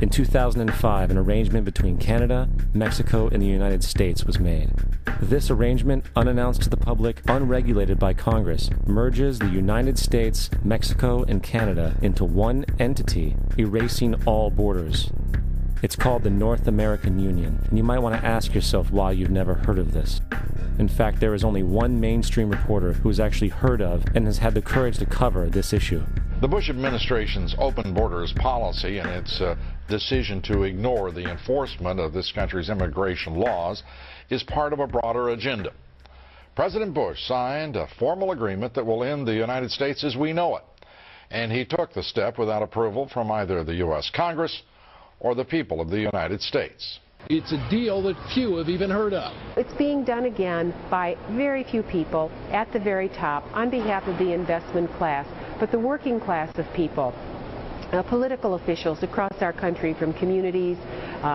In 2005, an arrangement between Canada, Mexico, and the United States was made. This arrangement, unannounced to the public, unregulated by Congress, merges the United States, Mexico, and Canada into one entity, erasing all borders. It's called the North American Union, and you might want to ask yourself why you've never heard of this. In fact, there is only one mainstream reporter who has actually heard of and has had the courage to cover this issue. The Bush administration's open borders policy and its decision to ignore the enforcement of this country's immigration laws is part of a broader agenda. President Bush signed a formal agreement that will end the United States as we know it, and he took the step without approval from either the U.S. Congress or the people of the United States. It's a deal that few have even heard of. It's being done again by very few people at the very top on behalf of the investment class, but the working class of people, political officials across our country, from communities,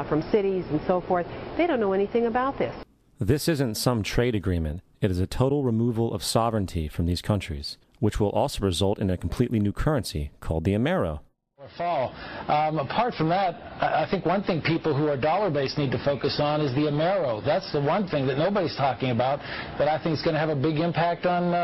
from cities and so forth, they don't know anything about this. This isn't some trade agreement. It is a total removal of sovereignty from these countries, which will also result in a completely new currency called the L'Amero. Fall. Apart from that, I think one thing people who are dollar-based need to focus on is the L'Amero. That's the one thing that nobody's talking about that I think is going to have a big impact on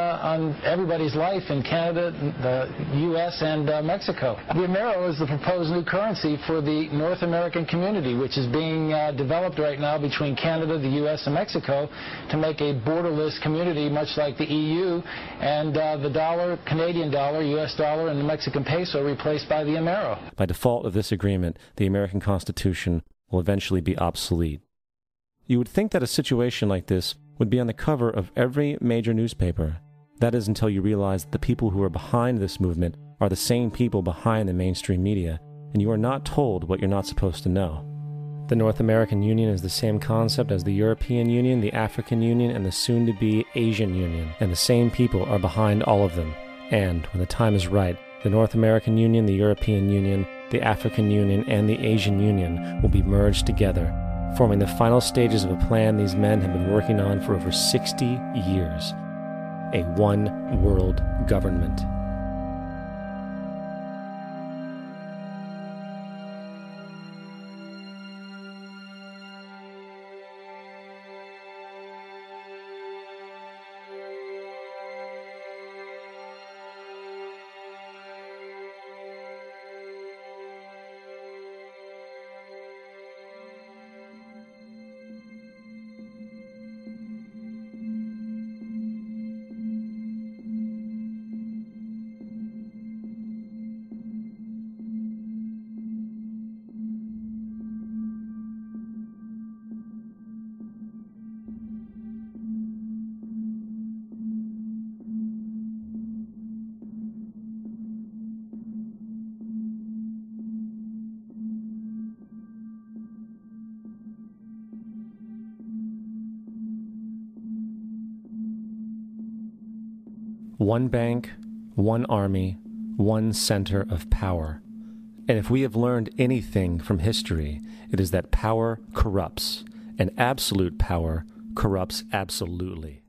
everybody's life in Canada, the U.S., and Mexico. The L'Amero is the proposed new currency for the North American community, which is being developed right now between Canada, the U.S., and Mexico to make a borderless community, much like the EU, and the dollar, Canadian dollar, U.S. dollar, and the Mexican peso replaced by the L'Amero. By default of this agreement, the American Constitution will eventually be obsolete. You would think that a situation like this would be on the cover of every major newspaper. That is until you realize that the people who are behind this movement are the same people behind the mainstream media, and you are not told what you're not supposed to know. The North American Union is the same concept as the European Union, the African Union, and the soon-to-be Asian Union, and the same people are behind all of them. And, when the time is right, the North American Union, the European Union, the African Union, and the Asian Union will be merged together, forming the final stages of a plan these men have been working on for over 60 years. A one-world government. One bank, one army, one center of power. And if we have learned anything from history, it is that power corrupts, and absolute power corrupts absolutely.